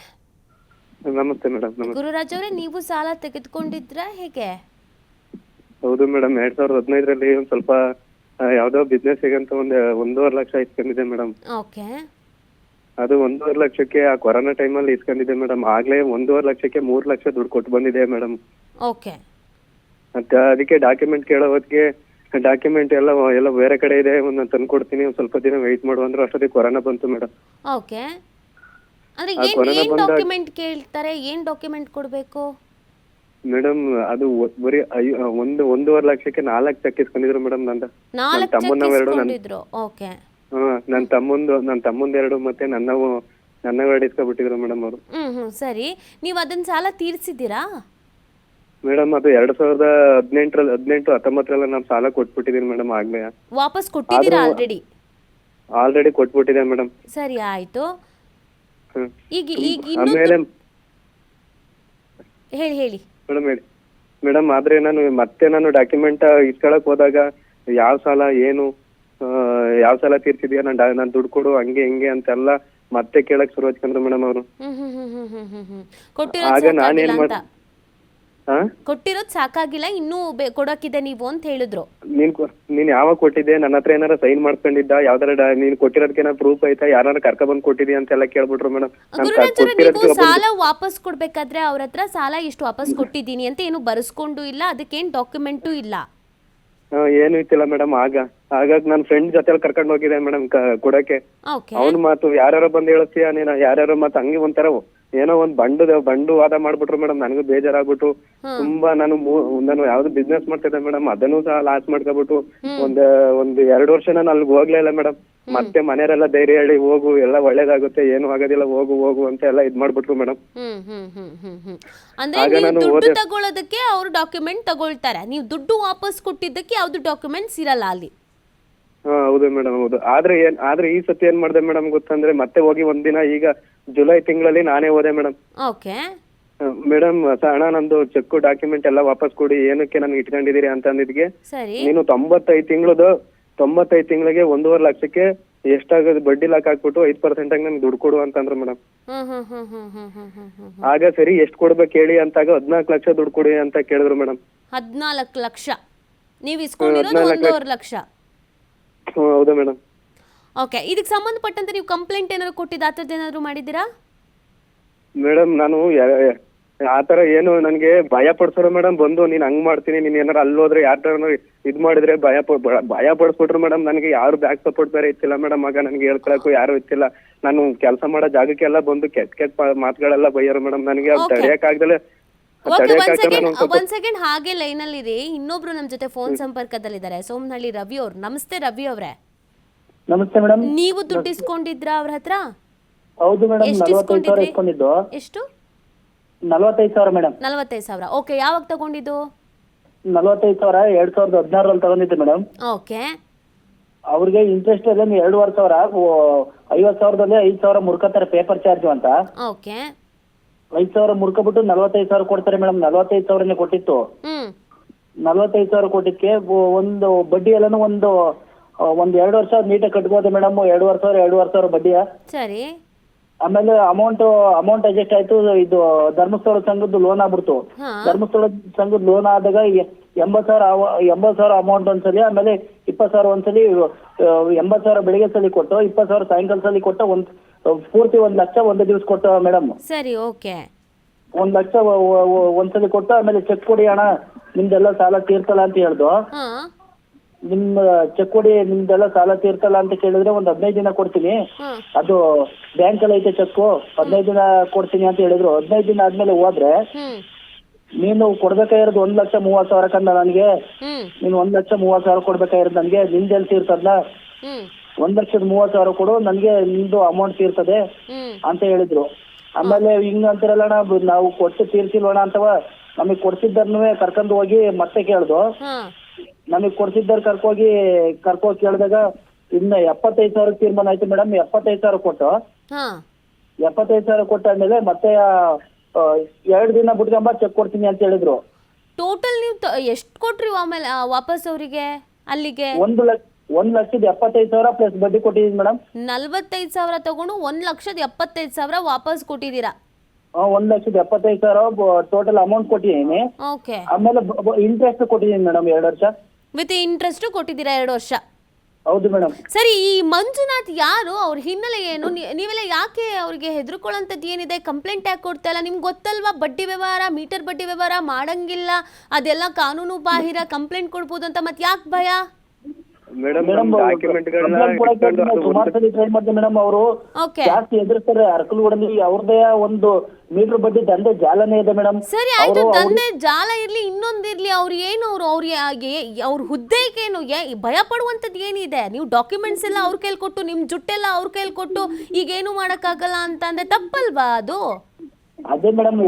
ನಮಸ್ತೆ ಮೇಡಮ್. ಗುರುರಾಜ್ ಅವರೇ, ನೀವು ಸಾಲ ತೆಗೆದುಕೊಂಡಿದ್ರ ಹೇಗೆ? ಹೌದು ಮೇಡಮ್, 2015ರಲ್ಲಿ ಒಂದ್ ಸ್ವಲ್ಪ ಯಾವ್ದೋ ಬಿಸ್ನೆಸ್ ಅಂತ 1.5 ಲಕ್ಷ ಇಸ್ಕೊಂಡಿದ್ದೆ ಮೇಡಮ್. ಓಕೆ. ಅದು 1.5 ಲಕ್ಷಕ್ಕೆ ಆ ಕೊರೋನಾ ಟೈಮಲ್ಲಿ ಇಸ್ಕೊಂಡಿದ್ದೆ ಮೇಡಮ್. ಆಗ್ಲೇ 1.5 ಲಕ್ಷಕ್ಕೆ 3 ಲಕ್ಷ ದುಡ್ಡು ಕೊಟ್ಟು ಬಂದಿದೆ ಮೇಡಮ್. ಓಕೆ. ಅದಕ್ಕೆ ಡಾಕ್ಯುಮೆಂಟ್ ಕೇಳೋ ಹೊತ್ತಿಗೆ ಡಾಕ್ಯುಮೆಂಟ್ ಎಲ್ಲ ಬೇರೆ ಕಡೆ ಇದೆ, ನಾನು ತಂದು ಕೊಡ್ತೀನಿ, ಒಂದು ಸ್ವಲ್ಪ ದಿನ ವೆಯ್ಟ್ ಮಾಡು ಅಂದ್ರೆ ಅಷ್ಟೊತ್ತಿಗೆ ಕೊರೋನಾ ಬಂತು ಮೇಡಮ್. ಓಕೆ, ಅಂದ್ರೆ ಆ ಕೊರೋನಾ ಏನ್ ಬಂದಾಗ- ಡಾಕ್ಯುಮೆಂಟ್ ಕೇಳ್ತಾರೆ, ಏನ್ ಡಾಕ್ಯುಮೆಂಟ್ ಕೊಡ್ಬೇಕು? ಮೇಡಮ್ ಅದು ಬರೀ 1.5 ಲಕ್ಷಕ್ಕೆ 4 ಚೆಕ್ ಇಸ್ಕೊಂಡಿದ್ರು ಮೇಡಮ್. ನನ್ನ 4 ಚೆಕ್ ತಮ್ಮನವೆರಡು ಇಸ್ಕೊಂಡಿದ್ರು. ಓಕೆ. ನನ್ನ ತಮ್ಮಂದು 2 ಮತ್ತೆ ನನ್ನವು 2 ಇಸ್ಕೊಬಿಟ್ಟಿದ್ರು ಮೇಡಮ್ ಅವರು. ಸರಿ, ನೀವು ಅದನ್ನ ಸಾಲ ತೀರ್ಸಿದ್ದೀರಾ? ಮೇಡಮ್ ಅದು 2018-19 ನಾನು ಸಾಲ ಕೊಟ್ಬಿಟ್ಟಿದ್ದೀನಿ ಮೇಡಮ್. ಆಗ್ಲೇ ವಾಪಸ್ ಕೊಟ್ಟಿದ್ದೀರಾ ಆಲ್ರೆಡಿ ಕೊಟ್ಬಿಟ್ಟಿದೆ ಮೇಡಮ್. ಸರಿ, ಆಯ್ತು. ಈಗ ಆಮೇಲೆ ಹೇಳಿ ಮೇಡಮ್ ಆದ್ರೆ ನಾನು ಡಾಕ್ಯುಮೆಂಟ್ ಇಸ್ಕೊಳಕ್ ಹೋದಾಗ ಯಾವ ಸಾಲ ಏನು ಯಾವ ಸಾಲ ತೀರ್ಸಿದ್ಯಾ, ನಾನು ದುಡ್ಡು ಕೊಡು ಹಂಗೆ ಹಿಂಗೆ ಅಂತೆಲ್ಲ ಮತ್ತೆ ಕೇಳಕ್ ಶುರು ಹಚ್ಕೊಂಡ್ರು ಮೇಡಮ್ ಅವರು. ಆಗ ನಾನೇನ್ ಮಾಡ ಕೊಟ್ಟಿರೋದು ಸಾಕಾಗಿಲ್ಲ, ಇನ್ನೂ ಕೊಡೋಕಿದೆ ನೀವು ಅಂತ ಹೇಳಿದ್ರು. ನೀನ್ ಯಾವಾಗ ಕೊಟ್ಟಿದ್ದೆ, ನನ್ನ ಹತ್ರ ಏನಾರ ಸೈನ್ ಮಾಡ್ಕೊಂಡಿದ್ದ, ಯಾವ್ದಾರ ನೀನ್ ಕೊಟ್ಟಿರೋದಕ್ಕೆ ಪ್ರೂಫ್ ಐತಾ, ಯಾರು ಕರ್ಕ ಬಂದ್ ಕೊಟ್ಟಿದ್ಯಾ ಅಂತೆಲ್ಲ ಕೇಳ್ಬಿಟ್ರು ಮೇಡಮ್. ನೀವು ಸಾಲ ವಾಪಸ್ ಕೊಡ್ಬೇಕಾದ್ರೆ ಅವ್ರ ಹತ್ರ ಸಾಲ ಇಷ್ಟು ವಾಪಸ್ ಕೊಟ್ಟಿದ್ದೀನಿ ಅಂತ ಏನು ಬರ್ಸ್ಕೊಂಡು ಇಲ್ಲ, ಅದಕ್ಕೇನ್ ಡಾಕ್ಯುಮೆಂಟು ಇಲ್ಲ? ಏನು ಇತ್ತಿಲ್ಲ ಮೇಡಮ್. ಹಾಗಾಗಿ ನನ್ನ ಫ್ರೆಂಡ್ ಜೊತೆ ಕರ್ಕೊಂಡು ಹೋಗಿದ್ದೆ ಮೇಡಮ್ ಕೊಡಕ್ಕೆ. ಅವ್ನ ಮಾತು ಯಾರ್ಯಾರೋ ಬಂದ್ ಹೇಳತ್ತೀಯ ನೀನು, ಯಾರ್ಯಾರೋ ಮಾತು ಹಂಗೆ ಒಂಥರ ಏನೋ ಒಂದ್ ಬಂಡು ವಾದ ಮಾಡ್ಬಿಟ್ರು ಮೇಡಮ್. ನನಗೂ ಬೇಜಾರಾಗ್ಬಿಟ್ಟು ತುಂಬಾ ನಾನು ಯಾವ್ದು ಬಿಸ್ನೆಸ್ ಮಾಡ್ತಿದ್ದೆ ಮೇಡಮ್, ಅದನ್ನು ಸಹ ಲಾಸ್ ಮಾಡ್ಕೊಬಿಟ್ಟು ಒಂದ್ 2 ವರ್ಷ ನಾನು ಅಲ್ಲಿಗೆ ಹೋಗ್ಲೇ ಇಲ್ಲ ಮೇಡಮ್. ಮತ್ತೆ ಮನೆಯವರೆಲ್ಲ ಧೈರ್ಯ ಹೇಳಿ ಹೋಗು, ಎಲ್ಲ ಒಳ್ಳೇದಾಗುತ್ತೆ, ಏನು ಆಗೋದಿಲ್ಲ, ಹೋಗು ಅಂತ ಎಲ್ಲ ಇದ್ ಮಾಡ್ಬಿಟ್ರು ಮೇಡಮ್. ಅಂದ್ರೆ ನೀವು ದುಡ್ಡು ತಗೊಳ್ಳೋದಕ್ಕೆ ಅವ್ರು ಡಾಕ್ಯುಮೆಂಟ್ ತಗೊಳ್ತಾರೆ, ನೀವು ದುಡ್ಡು ವಾಪಸ್ ಕೊಟ್ಟಿದ್ದಕ್ಕೆ ಯಾವ್ದು ಡಾಕ್ಯುಮೆಂಟ್ಸ್ ಇರಲ್ಲ ಅಲ್ಲಿ. ಹೌದು ಮೇಡಮ್, ಹೌದು. ಆದ್ರೆ ಈ ಸತಿ ಏನ್ ಮಾಡ್ದೆ ಮೇಡಮ್ ಗೊತ್ತಂದ್ರೆ, ಮತ್ತೆ ಹೋಗಿ ಒಂದಿನ ಈಗ ಜುಲೈ ತಿಂಗಳಲ್ಲಿ ನಾನೇ ಹೋದೆ ಮೇಡಮ್. ಓಕೆ ಮೇಡಮ್, ಅಣ್ಣ ನಂದು ಚೆಕ್ ಡಾಕ್ಯುಮೆಂಟ್ ಎಲ್ಲ ವಾಪಸ್ ಕೊಡಿ, ಏನಕ್ಕೆ ನನ್ಗೆ ಇಟ್ಕೊಂಡಿದೀರಿ ಅಂತ ಅಂದಿದ್ಗೆ, ನೀನು 95 ತಿಂಗಳಿಗೆ 1.5 ಲಕ್ಷಕ್ಕೆ ಎಷ್ಟಾಗೋದು ಬಡ್ಡಿ ಲಾಕ್ ಹಾಕ್ಬಿಟ್ಟು 5% ಆಗಿ ನನ್ಗೆ ದುಡ್ಡು ಕೊಡು ಅಂತಂದ್ರು ಮೇಡಮ್. ಆಗ ಸರಿ ಎಷ್ಟು ಕೊಡ್ಬೇಕು ಹೇಳಿ ಅಂತಾಗ 14 ಲಕ್ಷ ದುಡ್ಡು ಕೊಡಿ ಅಂತ ಕೇಳಿದ್ರು ಮೇಡಮ್. 14 ಲಕ್ಷ ನೀವು ಇಸ್ಕೊಂಡಿರೋದು 1.5 ಲಕ್ಷ. ಹೌದಾ ಮೇಡಮ್. ಓಕೆ, ಇದಕ್ಕೆ ಸಂಬಂಧಪಟ್ಟಂತೆ ನೀವು ಕಂಪ್ಲೇಂಟ್ ಏನಾದ್ರು ಕೊಟ್ಟಿದ್ದು, ಆ ಥರದ್ದು ಏನಾದ್ರು ಮಾಡಿದ್ದೀರಾ? ಮೇಡಮ್ ನಾನು ಆತರ ಏನು ನನ್ಗೆ ಭಯ ಪಡ್ಸೋರು ಮೇಡಮ್. ಬಂದು ನೀನ್ ಹಂಗ್ ಮಾಡ್ತೀನಿ, ನೀನ್ ಏನಾರ ಅಲ್ಲೋದ್ರೆ ಯಾರು ಇದ್ ಮಾಡಿದ್ರೆ ಭಯ ಪಡಿಸ್ಬಿಟ್ರು ಮೇಡಮ್. ನನಗೆ ಯಾರು ಬ್ಯಾಕ್ ಸಪೋರ್ಟ್ ಬೇರೆ ಇತ್ತಿಲ್ಲ ಮೇಡಮ್. ಆಗ ನನ್ಗೆ ಹೇಳ್ಕೊಳಕ್ಕೂ ಯಾರು ಇತ್ತಿಲ್ಲ. ನಾನು ಕೆಲಸ ಮಾಡೋ ಜಾಗಕ್ಕೆಲ್ಲ ಬಂದು ಕೆಟ್ಟ ಮಾತುಗಳೆಲ್ಲ ಬೈಯೋರು ಮೇಡಮ್. ನನಗೆ ತಡೆಯಕ್ ಆಗ್ದಲೆ ಒಂದ್ ಸೆಕೆಂಡ್ ಹಾಗೆ ಲೈನ್ ಅಲ್ಲಿ ಇರಿ. ಇನ್ನೊಬ್ರು ನಮ್ ಜೊತೆ ಫೋನ್ ಸಂಪರ್ಕದಲ್ಲಿದ್ದಾರೆ, ಸೋಮನಹಳ್ಳಿ ರವಿ ಅವ್ರು. ನಮಸ್ತೆ ರವಿ ಅವ್ರೆ. ನಮಸ್ತೆ ಮೇಡಮ್. ನೀವು ದುಡ್ಡು ಇಸ್ಕೊಂಡಿದ್ರಾ ಅವ್ರ ಹತ್ರ? ಹೌದು ಮೇಡಮ್, 45,000 ಇಸ್ಕೊಂಡಿದ್ದು. ಎಷ್ಟು? 45,000 ಮೇಡಮ್. 45,000. ಓಕೆ, ಯಾವಾಗ ತಗೊಂಡಿದ್ದು? 45,000 2016 ತಗೊಂಡಿದ್ದೆ ಮೇಡಮ್. ಓಕೆ. ಅವ್ರಿಗೆ ಇಂಟ್ರೆಸ್ಟ್ ಎಲ್ಲ 2,500 50,000ದಲ್ಲಿ 5,000 ಮುರ್ಕೋತಾರೆ ಪೇಪರ್ ಚಾರ್ಜ್ ಅಂತ. ಓಕೆ. 5,000 ಮುರ್ಕೊಬಿಟ್ಟು 45,000 ಕೊಡ್ತಾರೆ ಮೇಡಮ್. 45,000 ಕೊಟ್ಟಿತ್ತು. 45,000 ಕೊಟ್ಟಿದ್ಕೆ ಒಂದು ಬಡ್ಡಿ ಎಲ್ಲಾನು ಒಂದು 2 ವರ್ಷ ನೀಟಾಗಿ ಕಟ್ಬೋದು ಮೇಡಮ್. 2,500 ಬಡ್ಡಿಯ. ಸರಿ. ಆಮೇಲೆ ಅಮೌಂಟ್ ಅಡ್ಜಸ್ಟ್ ಆಯ್ತು. ಇದು ಧರ್ಮಸ್ಥಳ ಸಂಘದ ಲೋನ್ ಆಗ್ಬಿಡ್ತು. ಧರ್ಮಸ್ಥಳ ಸಂಘದ ಲೋನ್ ಆದಾಗ 80,000 ಅಮೌಂಟ್ ಒಂದ್ಸಲಿ, ಆಮೇಲೆ 20,000 ಒಂದ್ಸಲಿ, 80,000 ಬೆಳಿಗ್ಗೆ ಸಲ ಕೊಟ್ಟು 20,000 ಸಾಯಂಕಾಲ ಸಲ ಕೊಟ್ಟು ಪೂರ್ತಿ 1 ಲಕ್ಷ ಒಂದೇ ದಿವಸ ಕೊಟ್ಟು ಮೇಡಮ್. ಸರಿ, ಓಕೆ. 1 ಲಕ್ಷ ಒಂದ್ಸಲಿ ಕೊಟ್ಟು ಆಮೇಲೆ ಚೆಕ್ ಕೊಡಿ ಅಣ್ಣ ನಿಮ್ದೆಲ್ಲ ಸಾಲ ತೀರ್ತಲ್ಲ ಅಂತ ಹೇಳ್ದು. ನಿಮ್ಮ ಚೆಕ್ ಕೊಡಿ ನಿಮ್ದೆಲ್ಲ ಸಾಲ ತೀರ್ತಲ್ಲ ಅಂತ ಕೇಳಿದ್ರೆ 15 ದಿನ ಕೊಡ್ತೀನಿ, ಅದು ಬ್ಯಾಂಕ್ ಅಲ್ಲಿ ಐತೆ ಚೆಕ್, 15 ದಿನ ಕೊಡ್ತೀನಿ ಅಂತ ಹೇಳಿದ್ರು. 15 ದಿನ ಆದ್ಮೇಲೆ ಹೋದ್ರೆ ನೀನು ಕೊಡ್ಬೇಕಾಗಿರೋದು 1,30,000 ಕಂದ ನನಗೆ, ನೀನು 1,30,000 ಕೊಡ್ಬೇಕಾಗಿರೋದು ನನಗೆ, ನಿಂದೆಲ್ಲಿ ತೀರ್ತದಲ್ಲ, 1,30,000 ಕೊಡು ನನಗೆ, ನಿಂದು ಅಮೌಂಟ್ ತೀರ್ತದೆ ಅಂತ ಹೇಳಿದ್ರು. ಆಮೇಲೆ ಹಿಂಗ ಅಂತಿರಲ್ಲ ನಾವು ಕೊಟ್ಟು ತೀರ್ಸಿಲ್ವಣ ಅಂತವ, ನಮಗ್ ಕೊಡ್ಸಿದ್ದರ್ನು ಕರ್ಕೊಂಡು ಹೋಗಿ ಮತ್ತೆ ಕೇಳ್ದು. ನಮಗ್ ಕೊಡ್ಸಿದ್ದರ್ ಕರ್ಕೋಗಿ ಕೇಳಿದಾಗ ಇನ್ನ 75,000 ತೀರ್ಮಾನ ಆಯ್ತು ಮೇಡಮ್. 75,000 ಕೊಟ್ಟು 75,000 ಕೊಟ್ಟಾದ್ಮೇಲೆ ಮತ್ತೆ 2 ದಿನ ಬಿಟ್ಕೊಂಬ ಚೆಕ್ ಕೊಡ್ತೀನಿ ಅಂತ ಹೇಳಿದ್ರು. ಟೋಟಲ್ ನೀವು ಎಷ್ಟು ಕೊಟ್ರಿ ಆಮೇಲೆ ವಾಪಸ್ ಅವರಿಗೆ ಅಲ್ಲಿಗೆ? 1,75,000 ಪ್ಲಸ್ ಬಡ್ಡಿ ಕೊಟ್ಟಿದ್ದೀನಿ ಮೇಡಮ್. 45,000 ತಗೊಂಡು 1,75,000 ವಾಪಸ್ ಕೊಟ್ಟಿದ್ದೀರಾ? 1,75,000 ಟೋಟಲ್ ಅಮೌಂಟ್ ಕೊಟ್ಟಿದ್ದೀನಿ. ಓಕೆ. ಆಮೇಲೆ ಇಂಟ್ರೆಸ್ಟ್ ಕೊಟ್ಟಿದ್ದೀನಿ ಮೇಡಮ್ 2 ವರ್ಷ. ವಿತ್ ಇಂಟ್ರೆಸ್ಟ್ ಕೊಟ್ಟಿದ್ದೀರಾ 2 ವರ್ಷ? ಹೌದು ಮೇಡಮ್. ಸರಿ, ಈ ಮಂಜುನಾಥ್ ಯಾರು? ಅವ್ರ ಹಿನ್ನೆಲೆ ಏನು? ನೀವೆಲ್ಲ ಯಾಕೆ ಅವ್ರಿಗೆ ಹೆದರ್ಕೊಳ್ಳೋಂಥದ್ದು ಏನಿದೆ? ಕಂಪ್ಲೇಂಟ್ ಯಾಕೆ ಕೊಡ್ತಾ ಇಲ್ಲ? ನಿಮ್ಗೆ ಗೊತ್ತಲ್ವಾ ಬಡ್ಡಿ ವ್ಯವಹಾರ, ಮೀಟರ್ ಬಡ್ಡಿ ವ್ಯವಹಾರ ಮಾಡಂಗಿಲ್ಲ, ಅದೆಲ್ಲ ಕಾನೂನು ಬಾಹಿರ, ಕಂಪ್ಲೇಂಟ್ ಕೊಡ್ಬೋದು ಅಂತ. ಮತ್ತೆ ಯಾಕೆ ಭಯ? ಮೇಡಮ್ ಸುಮಾರು ಸಲ ಟ್ರೈ ಮಾಡಿದೆ ಮೇಡಮ್. ಅವರು ಓಕೆ, ಜಾಸ್ತಿ ಎದುರಿಸ್ತಾರೆ. ಅರ್ಕಲ್ಗೂಡಲ್ಲಿ ಅವ್ರದೇ ಒಂದು ಮೀಟರ್ ಬಡ್ಡಿ ದಂಧೆ ಜಾಲನೇ ಇದೆ ಮೇಡಮ್. ಸರಿ ಆಯ್ತು, ದಂಧೆ ಜಾಲ ಇರ್ಲಿ, ಇನ್ನೊಂದಿರ್ಲಿ, ಅವ್ರು ಏನು ಅವ್ರ ಹುದ್ದೆಗೇನು ಭಯ ಪಡುವಂಥದ್ದು ಏನಿದೆ? ನೀವು ಡಾಕ್ಯುಮೆಂಟ್ಸ್ ಎಲ್ಲ ಅವ್ರ ಕೈಲಿ ಕೊಟ್ಟು, ನಿಮ್ ಜುಟ್ಟೆಲ್ಲ ಅವ್ರ ಕೈಲಿ ಕೊಟ್ಟು ಈಗೇನು ಮಾಡಕ್ಕಾಗಲ್ಲ ಅಂತ ಅಂದ್ರೆ ತಪ್ಪಲ್ವಾ ಅದು? ಅದೇ ಮೇಡಮ್,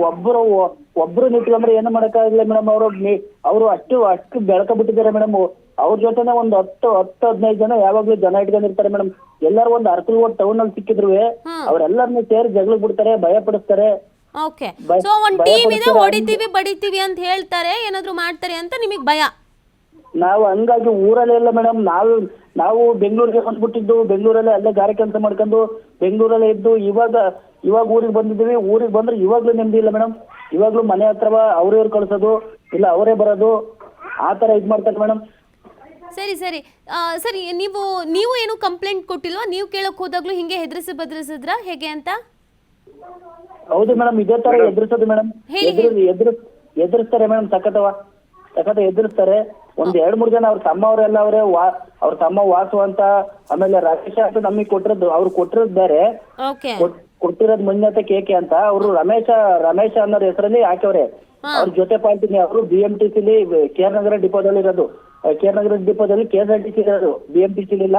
ಒಬ್ರು ನಿಂತ್ಕೊಂಡ್ರೆ ಏನು ಮಾಡಕ್ಕಾಗಿಲ್ಲ ಮೇಡಮ್. ಅವರು ಅಷ್ಟು ಬೆಳ್ಕೊಬಿಟ್ಟಿದ್ದಾರೆ ಮೇಡಮ್. ಅವ್ರ ಜೊತೆನೆ ಒಂದು 10-15 ಜನ ಯಾವಾಗ್ಲೂ ಜನ ಇಟ್ಕೊಂಡಿರ್ತಾರೆ ಮೇಡಮ್. ಎಲ್ಲರೂ ಒಂದು ಅರ್ಕಲ್ಗೋಡ್ ಟೌನ್ ಅಲ್ಲಿ ಸಿಕ್ಕಿದ್ರು ಅವ್ರೆಲ್ಲರನ್ನೂ ಸೇರಿ ಜಗಳ ಬಿಡ್ತಾರೆ, ಭಯ ಪಡಿಸ್ತಾರೆ. ಓಕೆ, ಸೊ ಒಂದ್ ಟೀಮ್ ಇದೆ, ಹೊಡಿತೀವಿ ಬಡಿತೀವಿ ಅಂತ ಹೇಳ್ತಾರೆ, ಏನಾದ್ರು ಮಾಡ್ತಾರೆ ಅಂತ ನಿಮಗ್ ಭಯ? ನಾವು ಹಂಗಾಗಿ ಊರಲ್ಲೇ ಇಲ್ಲ ಮೇಡಮ್. ನಾವು ಬೆಂಗಳೂರಿಗೆ ಬಂದ್ಬಿಟ್ಟಿದ್ದು, ಬೆಂಗಳೂರಲ್ಲೇ ಅಲ್ಲೇ ಗಾರೆ ಕೆಲಸ ಮಾಡ್ಕೊಂಡು ಬೆಂಗಳೂರಲ್ಲೇ ಇದ್ದು ಇವಾಗ ಊರಿಗೆ ಬಂದಿದ್ದೀವಿ. ಊರಿಗೆ ಬಂದ್ರೆ ಇವಾಗ್ಲೂ ನೆಮ್ಮದಿ ಇಲ್ಲ ಮೇಡಮ್. ಇವಾಗ್ಲೂ ಮನೆ ಹತ್ರ ಅವ್ರವ್ರು ಕಳ್ಸೋದು, ಇಲ್ಲ ಅವರೇ ಬರೋದು, ಆ ತರ ಇದ್ ಮಾಡ್ತಾರೆ ಮೇಡಮ್. ಸರಿ ಸರಿ ಸರಿ, ನೀವು ಏನು ಕಂಪ್ಲೇಂಟ್ ಕೊಟ್ಟಿಲ್ವಾ? ನೀವು ಕೇಳಕ್ ಹೋದಾಗ್ಲೂ ಹಿಂಗೆ ಬದ್ರಿಸಿದ್ರ ಹೇಗೆ ಅಂತ? ಹೌದು ಮೇಡಮ್, ಇದೇ ತರ ಎದುರಿಸೋದು ಮೇಡಮ್. ಎದುರಿಸ್ತಾರೆ ಮೇಡಮ್, ಸಖತ್ ಎದುರಿಸ್ತಾರೆ. ಒಂದ್ 2-3 ಜನ ಅವ್ರ ತಮ್ಮ ಅವರೆಲ್ಲ ಅವ್ರ ತಮ್ಮ ವಾಸು ಅಂತ, ಆಮೇಲೆ ರಾಕೇಶ ಅಂತ ನಮಗೆ ಕೊಟ್ಟಿರೋದು ಬೇರೆ, ಕೊಟ್ಟಿರೋದು ಮಂಜುನಾಥ ಕೇಕೆ ಅಂತ. ಅವರು ರಮೇಶ ಅನ್ನೋರ್ ಹೆಸರಲ್ಲಿ ಹಾಕವ್ರೆ. ಅವ್ರ ಜೊತೆ ಪಾರ್ಟಿನಿ ಅವರು BMTC KR ನಗರ ಡಿಪೋದಲ್ಲಿ ಇರೋದು. KR ನಗರ ಡಿಪೋದಲ್ಲಿ KSRTC ಇರೋದು, BMTC ಇಲ್ಲ,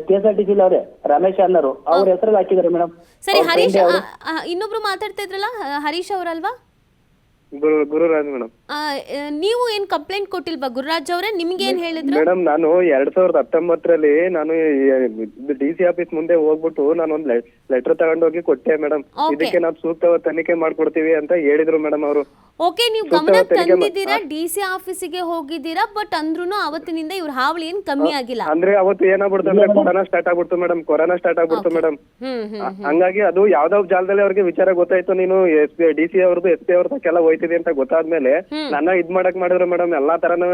KSRTC ಅವ್ರೆ ರಮೇಶ ಅನ್ನೋರು. ಅವ್ರ ಹೆಸರಲ್ಲಿ ಹಾಕಿದಾರೆ ಮೇಡಮ್. ಸರಿ, ಹರೀಶ್ ಇನ್ನೊಬ್ರು ಮಾತಾಡ್ತಾ ಇದ್ರಲ್ಲ, ಹರೀಶ್ ಅವರಲ್ವಾ? ಗುರುರಾಜ್ ಮೇಡಮ್. ನೀವು ಏನ್ ಕಂಪ್ಲೇಂಟ್ ಕೊಟ್ಟಿಲ್ವಾ ಗುರುರಾಜ್ ಅವರೇ? ನಿಮ್ಗೆ ಏನ್ ಹೇಳಿದ್ರು? ಮೇಡಮ್, ನಾನು 2019ರಲ್ಲಿ ನಾನು DC ಆಫೀಸ್ ಮುಂದೆ ಹೋಗ್ಬಿಟ್ಟು ನಾನು ಒಂದ್ ಲೆಟರ್ ತಗೊಂಡೋಗಿ ಕೊಟ್ಟೆ ಮೇಡಮ್. ಇದಕ್ಕೆ ನಾವು ಸೂಕ್ತ ತನಿಖೆ ಮಾಡ್ಕೊಡ್ತೀವಿ ಅಂತ ಹೇಳಿದ್ರು ಮೇಡಮ್ ಅವರು. ಓಕೆ, ನೀವು ಗಮನ ತಂದಿದ್ದೀರಾ, DC ಆಫೀಸಿಗೆ ಹೋಗಿದ್ದೀರಾ, ಬಟ್ ಅಂದ್ರೂನು ಅವತ್ತಿನಿಂದ ಇವ್ರ ಹಾವಳಿ ಏನ್ ಕಮ್ಮಿ ಆಗಿಲ್ಲ. ಅಂದ್ರೆ ಅವತ್ತು ಏನಾಗ್ಬಿಡ್ತು ಅಂದ್ರೆ ಕೊರೋನಾ ಸ್ಟಾರ್ಟ್ ಆಗ್ಬಿಡ್ತು ಮೇಡಮ್. ಹಂಗಾಗಿ ಅದು ಯಾವ್ದಾವ್ ಜಾಲದಲ್ಲಿ ಅವ್ರಿಗೆ ವಿಚಾರ ಗೊತ್ತಾಯ್ತು. ನೀನು DC ಅವ್ರದ್ದು SP ಅವ್ರದಕ್ಕೆಲ್ಲ ಹೋಯ್ತಿದೆ ಅಂತ ಗೊತ್ತಾದ್ಮೇಲೆ ನನ್ನ ಇದ್ ಮಾಡಕ್ ಮಾಡಿದ್ರು ಮೇಡಮ್. ಎಲ್ಲಾ ತರನು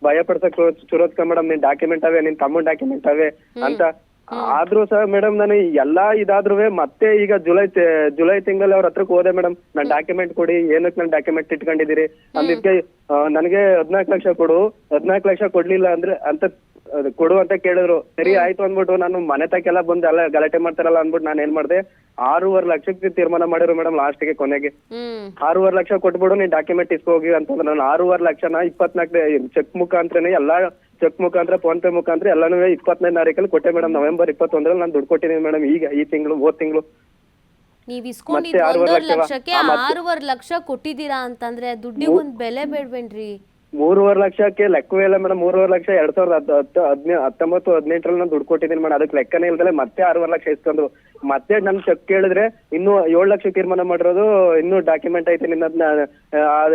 ಭಯ ಪಡ್ಸಕ್ ಚುರೋದ್ಕ ಮೇಡಮ್. ನಿನ್ ಡಾಕ್ಯುಮೆಂಟ್ ಅವೇ, ನಿನ್ ತಮ್ಮನ್ ಡಾಕ್ಯುಮೆಂಟ್ ಅವೇ ಅಂತ. ಆದ್ರೂ ಸಹ ಮೇಡಮ್ ನಾನು ಎಲ್ಲಾ ಇದಾದ್ರೂ ಮತ್ತೆ ಈಗ ಜುಲೈ ತಿಂಗಳಲ್ಲಿ ಅವ್ರ ಹತ್ರಕ್ಕೆ ಹೋದೆ ಮೇಡಮ್. ನನ್ ಡಾಕ್ಯುಮೆಂಟ್ ಕೊಡಿ, ಏನಕ್ಕೆ ನನ್ ಡಾಕ್ಯುಮೆಂಟ್ ಇಟ್ಕೊಂಡಿದ್ದೀರಿ ಅಂದಿದ್ಕೆ ನನಗೆ 14 ಲಕ್ಷ ಕೊಡು, 14 ಲಕ್ಷ ಕೊಡ್ಲಿಲ್ಲ ಅಂದ್ರೆ ಅಂತ ಕೊಡು ಅಂತ ಕೇಳಿದ್ರು. ಸರಿ ಆಯ್ತು ಅಂದ್ಬಿಟ್ಟು ನಾನು ಮನೆ ತಕ್ಕೆಲ್ಲ ಬಂದು ಎಲ್ಲ ಗಲಾಟೆ ಮಾಡ್ತಾರಲ್ಲ ಅಂದ್ಬಿಟ್ಟು ನಾನು ಏನ್ ಮಾಡ್ದೆ, 6.5 ಲಕ್ಷಕ್ಕೆ ತೀರ್ಮಾನ ಮಾಡಿದ್ರು ಮೇಡಮ್. ಲಾಸ್ಟ್ಗೆ ಕೊನೆಗೆ 6.5 ಲಕ್ಷ ಕೊಟ್ಬಿಡು, ನೀನ್ ಡಾಕ್ಯುಮೆಂಟ್ ಇಸ್ಕೋಗಿ ಅಂತಂದ್ರೆ ನಾನು 6.5 ಲಕ್ಷನ 24 ಚೆಕ್ ಮುಖಾಂತರನೇ, ಎಲ್ಲಾ ಚೆಕ್ ಮುಖಾಂತರ, ಫೋನ್ ಪೇ ಮುಖಾಂತರ ಎಲ್ಲಾನು 25ನೇ ತಾರೀಕಲ್ಲಿ ಕೊಟ್ಟೆ ಮೇಡಮ್. ನವೆಂಬರ್ 21ರಲ್ಲಿ ನಾನು ದುಡ್ಡು ಕೊಟ್ಟಿದ್ದೀನಿ ಮೇಡಮ್. ಈಗ ಈ ತಿಂಗಳು, ಹೋದ್ ತಿಂಗಳು ನೀವ್ ಇಸ್ಕೊಂಡಿದ್ದು 1.5 ಲಕ್ಷಕ್ಕೆ 6.5 ಲಕ್ಷ ಕೊಟ್ಟಿದ್ದೀರಾ ಅಂತಂದ್ರೆ ದುಡ್ಡಿಗೆ ಒಂದ್ ಬೆಲೆ ಬೇಡ್ಬೇಡ್ರಿ. 3.5 ಲಕ್ಷಕ್ಕೆ ಲೆಕ್ಕವೇ ಇಲ್ಲ ಮೇಡಮ್. 3.5 ಲಕ್ಷ 2019-18ರಲ್ಲಿ ನಾನು ದುಡ್ಡು ಕೊಟ್ಟಿದ್ದೀನಿ ಮೇಡಮ್. ಅದಕ್ಕೆ ಲೆಕ್ಕನೇ ಇಲ್ದಲೆ ಮತ್ತೆ 6.5 ಲಕ್ಷ ಇಸ್ಕೊಂಡ್ರು. ಮತ್ತೆ ನನ್ ಚೆಕ್ ಕೇಳಿದ್ರೆ ಇನ್ನು 7 ಲಕ್ಷ ತೀರ್ಮಾನ ಮಾಡಿರೋದು, ಇನ್ನು ಡಾಕ್ಯುಮೆಂಟ್ ಐತೆ ನಿನ್ನ,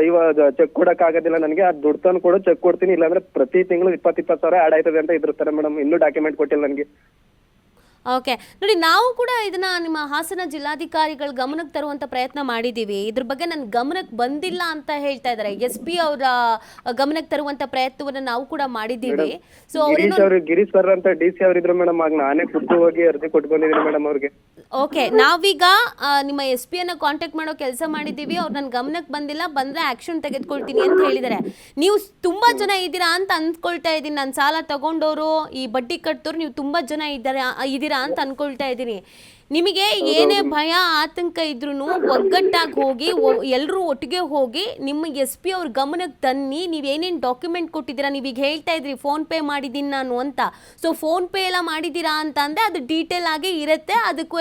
ಇವಾಗ ಚೆಕ್ ಕೊಡಕ್ ಆಗೋದಿಲ್ಲ ನನಗೆ, ಅದು ದುಡ್ಡು ತಂದು ಕೊಡು, ಚೆಕ್ ಕೊಡ್ತೀನಿ, ಇಲ್ಲಾಂದ್ರೆ ಪ್ರತಿ ತಿಂಗಳು 20 ಸಾವಿರ ಆಡ್ ಆಯ್ತದೆ ಅಂತ ಇದ್ರಿರ್ತಾರೆ ಮೇಡಮ್. ಇನ್ನೂ ಡಾಕ್ಯುಮೆಂಟ್ ಕೊಟ್ಟಿಲ್ಲ ನನಗೆ. ಓಕೆ, ನೋಡಿ, ನಾವು ಕೂಡ ಇದನ್ನ ನಿಮ್ಮ ಹಾಸನ ಜಿಲ್ಲಾಧಿಕಾರಿಗಳ ಗಮನಕ್ಕೆ ತರುವಂತ ಪ್ರಯತ್ನ ಮಾಡಿದೀವಿ. ಇದ್ರ ಬಗ್ಗೆ ನನ್ನ ಗಮನಕ್ಕೆ ಬಂದಿಲ್ಲ ಅಂತ ಹೇಳ್ತಾ ಇದ್ದಾರೆ. SP ಅವರ ಗಮನಕ್ಕೆ ತರುವಂತ ಪ್ರಯತ್ನವನ್ನ ನಾವು ಕೂಡ ಮಾಡಿದೀವಿ. ಸೊ ಗಿರೀಶ್ ಸರ್ ಅಂತ DC ಅವರಿದ್ರು ಮೇಡಮ್. ಆಗ ನಾನೇ ಖುದ್ದು ಹೋಗಿ ಅರ್ಜಿ ಕೊಟ್ಟು ಬಂದಿದ್ದೀನಿ ಮೇಡಮ್ ಅವ್ರಿಗೆ. ಓಕೆ, ನಾವೀಗ ನಿಮ್ಮ SP ಅನ್ನ ಕಾಂಟ್ಯಾಕ್ಟ್ ಮಾಡೋ ಕೆಲಸ ಮಾಡಿದೀವಿ. ಅವ್ರು ನನ್ನ ಗಮನಕ್ಕೆ ಬಂದಿಲ್ಲ, ಬಂದ್ರೆ ಆಕ್ಷನ್ ತೆಗೆದುಕೊಳ್ತೀನಿ ಅಂತ ಹೇಳಿದ್ದಾರೆ. ನೀವು ತುಂಬಾ ಜನ ಇದ್ದೀರಾ ಅಂತ ಅಂದ್ಕೊಳ್ತಾ ಇದ್ದೀನಿ. ನಾನು ಸಾಲ ತಗೊಂಡವರು, ಈ ಬಡ್ಡಿ ಕಟ್ಟೋರು ನೀವು ತುಂಬಾ ಜನ ಇದ್ದೀರಾ ಅಂತ ಅನ್ಕೊಳ್ತಾ ಇದ್ದೀನಿ. ನಿಮಗೆ ಏನೇ ಭಯ ಆತಂಕ ಇದ್ರೂ ಒಗ್ಗಟ್ಟಾಗಿ ಹೋಗಿ, ಎಲ್ಲರೂ ಒಟ್ಟಿಗೆ ಹೋಗಿ ನಿಮ್ಮ SP ಅವ್ರ ಗಮನಕ್ಕೆ ತನ್ನಿ. ನೀವೇನೇನು ಡಾಕ್ಯುಮೆಂಟ್ ಕೊಟ್ಟಿದ್ದೀರಾ, ನೀವೀಗ ಹೇಳ್ತಾ ಇದ್ರಿ ಫೋನ್ ಪೇ ಮಾಡಿದ್ದೀನಿ ನಾನು ಅಂತ. ಸೊ ಫೋನ್ ಪೇ ಎಲ್ಲ ಮಾಡಿದ್ದೀರಾ ಅಂತ ಅಂದರೆ ಅದು ಡೀಟೇಲ್ ಆಗಿ ಇರುತ್ತೆ, ಅದಕ್ಕೂ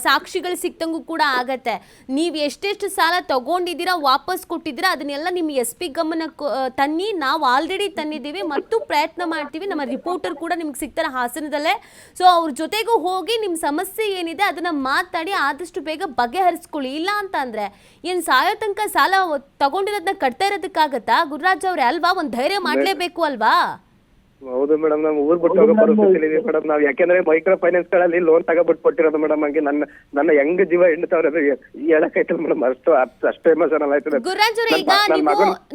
ಸಾಕ್ಷಿಗಳು ಸಿಕ್ತಂಗೂ ಕೂಡ ಆಗತ್ತೆ. ನೀವು ಎಷ್ಟೆಷ್ಟು ಸಾಲ ತಗೊಂಡಿದ್ದೀರಾ, ವಾಪಸ್ ಕೊಟ್ಟಿದ್ದೀರಾ, ಅದನ್ನೆಲ್ಲ ನಿಮ್ಮ SP ಗಮನಕ್ಕೆ ತನ್ನಿ. ನಾವು ಆಲ್ರೆಡಿ ತಂದಿದ್ದೀವಿ ಮತ್ತು ಪ್ರಯತ್ನ ಮಾಡ್ತೀವಿ. ನಮ್ಮ ರಿಪೋರ್ಟರ್ ಕೂಡ ನಿಮ್ಗೆ ಸಿಗ್ತಾರೆ ಹಾಸನದಲ್ಲೇ. ಸೊ ಅವ್ರ ಜೊತೆಗೂ ಹೋಗಿ ನಿಮ್ಮ ಸಮಸ್ಯೆ ಏನಿದೆ ಅದನ್ನ ಮಾತಾಡಿ ಆದಷ್ಟು ಬೇಗ ಬಗೆಹರಿಸ್ಕೊಳ್ಳಿ. ಇಲ್ಲ ಅಂತ ಅಂದ್ರೆ ಏನ್ ಸಾಯೋ ತನಕ ಸಾಲ ತಗೊಂಡಿರೋದನ್ನ ಕಟ್ತಾ ಇರೋದಕ್ಕಾಗತ್ತಾ ಗುರುರಾಜ್ ಅವ್ರೆ? ಅಲ್ವಾ, ಒಂದ್ ಧೈರ್ಯ ಮಾಡ್ಲೇಬೇಕು ಅಲ್ವಾ? ಹೌದು ಮೇಡಮ್, ನಾವು ಊರ್ ಬಿಟ್ಟು ಹೋಗೋ ಪರಿಸ್ಥಿತಿ ಇದೆ ಮೇಡಮ್. ನಾವ್ ಯಾಕೆಂದ್ರೆ ಮೈಕ್ರೋ ಫೈನಾನ್ಸ್ ಗಳಲ್ಲಿ ಲೋನ್ ತಗೋಬಿಟ್ಟು ಕೊಟ್ಟಿರೋದು ಮೇಡಮ್. ಹಂಗೆ ನನ್ನ ಹೆಂಗ್ ಜೀವ ಹಿಂಡ್ತಾವ್ರೆ ಹೇಳಕ್ಕಾಯ್ತಲ್ಲ ಮೇಡಮ್. ಅಷ್ಟು ಎಮೋಷನಲ್ ಆಯ್ತದೆ. ಗುರುರಾಜ್ ಅವ್ರೆ, ಈಗ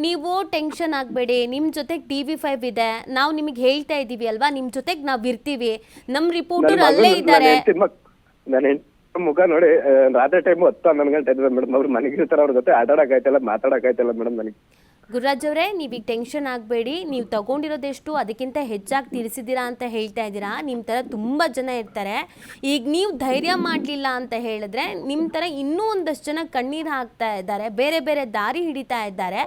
ನೀವು ಟೆನ್ಷನ್ ಆಗ್ಬೇಡಿ. ನಿಮ್ ಜೊತೆಗೆ TV5 ಇದೆ, ನಾವು ನಿಮಗೆ ಹೇಳ್ತಾ ಇದೀವಿ ಅಲ್ವಾ, ನಿಮ್ ಜೊತೆಗೆ ನಾವ್ ಇರ್ತೀವಿ. ನಮ್ ರಿಪೋರ್ಟರ್ ಅಲ್ಲೇ ಇದ್ದಾರೆ. ನನ್ನ ಹೆಂಡತಿ ಮುಖ ನೋಡಿ ರಾತ್ರಿ ಟೈಮ್ 10-11 ಗಂಟೆ ಇದ್ವಿ ಮೇಡಮ್. ಅವ್ರು ಮನೆಗಿರ್ತಾರ, ಅವ್ರ ಜೊತೆ ಆಟಾಡಕ್ಕಾಯ್ತಲ್ಲ, ಮಾತಾಡಕ್ಕಾಯ್ತಲ್ಲ ಮೇಡಮ್ ನನಗೆ. ಗುರುರಾಜ್ ಅವರೇ, ನೀವೀಗ ಟೆನ್ಷನ್ ಆಗಬೇಡಿ. ನೀವು ತಗೊಂಡಿರೋದೆಷ್ಟು ಅದಕ್ಕಿಂತ ಹೆಚ್ಚಾಗಿ ತೀರಿಸಿದ್ದೀರಾ ಅಂತ ಹೇಳ್ತಾ ಇದ್ದೀರಾ. ನಿಮ್ಮ ಥರ ತುಂಬ ಜನ ಇರ್ತಾರೆ. ಈಗ ನೀವು ಧೈರ್ಯ ಮಾಡಲಿಲ್ಲ ಅಂತ ಹೇಳಿದ್ರೆ ನಿಮ್ಮ ಥರ ಇನ್ನೂ ಒಂದಷ್ಟು ಜನ ಕಣ್ಣೀರು ಹಾಕ್ತಾ ಇದ್ದಾರೆ, ಬೇರೆ ಬೇರೆ ದಾರಿ ಹಿಡಿತಾ ಇದ್ದಾರೆ.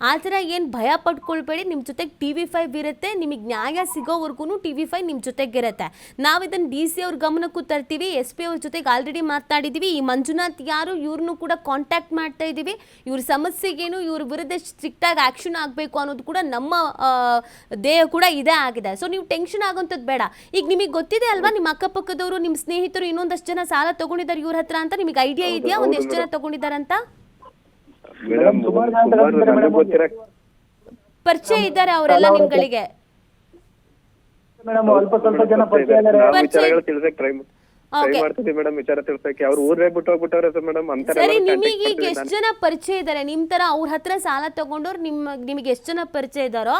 ಆ ಥರ ಏನು ಭಯ ಪಡ್ಕೊಳ್ಬೇಡಿ. ನಿಮ್ಮ ಜೊತೆಗೆ TV5 ಇರುತ್ತೆ. ನಿಮಗೆ ನ್ಯಾಯ ಸಿಗೋವರೆಗೂ TV5 ನಿಮ್ಮ ಜೊತೆಗಿರುತ್ತೆ. ನಾವು ಇದನ್ನು DC ಅವ್ರ ಗಮನಕ್ಕೂ ತರ್ತೀವಿ. SP ಅವ್ರ ಜೊತೆಗೆ ಆಲ್ರೆಡಿ ಮಾತಾಡಿದ್ದೀವಿ. ಈ ಮಂಜುನಾಥ್ ಯಾರು, ಇವ್ರನ್ನೂ ಕೂಡ ಕಾಂಟ್ಯಾಕ್ಟ್ ಮಾಡ್ತಾ ಇದ್ದೀವಿ. ಇವ್ರ ಸಮಸ್ಯೆಗೇನು, ಇವ್ರ ವಿರುದ್ಧ ಸ್ಟ್ರಿಕ್ಟಾಗಿ ಆಕ್ಷನ್ ಆಗಬೇಕು ಅನ್ನೋದು ಕೂಡ ನಮ್ಮ ದೇಹ ಕೂಡ ಇದೇ ಆಗಿದೆ. ಸೊ ನೀವು ಟೆನ್ಷನ್ ಆಗೋಂಥದ್ದು ಬೇಡ. ಈಗ ನಿಮಗೆ ಗೊತ್ತಿದೆ ಅಲ್ವಾ, ನಿಮ್ಮ ಅಕ್ಕಪಕ್ಕದವರು, ನಿಮ್ಮ ಸ್ನೇಹಿತರು ಇನ್ನೊಂದಷ್ಟು ಜನ ಸಾಲ ತಗೊಂಡಿದ್ದಾರೆ ಇವ್ರ ಹತ್ರ ಅಂತ. ನಿಮಗೆ ಐಡಿಯಾ ಇದೆಯಾ ಒಂದು ಎಷ್ಟು ಜನ ತಗೊಂಡಿದ್ದಾರಂತ? ಪರಿಚಯ ಇದ್ದಾರೆ ಅವರೆಲ್ಲ ನಿಮ್ಗಳಿಗೆ? ಮೇಡಮ್ ಅಲ್ಪ ಸ್ವಲ್ಪ ಜನ ಪರಿಚಯ ಇದ್ದಾರೆ. ಮಾಡ್ತೀವಿ ಮೇಡಮ್, ವಿಚಾರ ತಿಳ್ಸಕ್ಕೆ. ಅವ್ರು ಊರೇ ಬಿಟ್ಟು ಹೋಗ್ಬಿಟ್ಟವ್ರೆ ಮೇಡಮ್. ಸರಿ, ನಿಮಗೆ ಈಗ ಎಷ್ಟು ಜನ ಪರಿಚಯ ಇದ್ದಾರೆ ನಿಮ್ ತರ ಅವ್ರ ಹತ್ರ ಸಾಲ ತಗೊಂಡವ್ರು? ನಿಮಗೆ ಎಷ್ಟು ಜನ ಪರಿಚಯ ಇದ್ದಾರೋ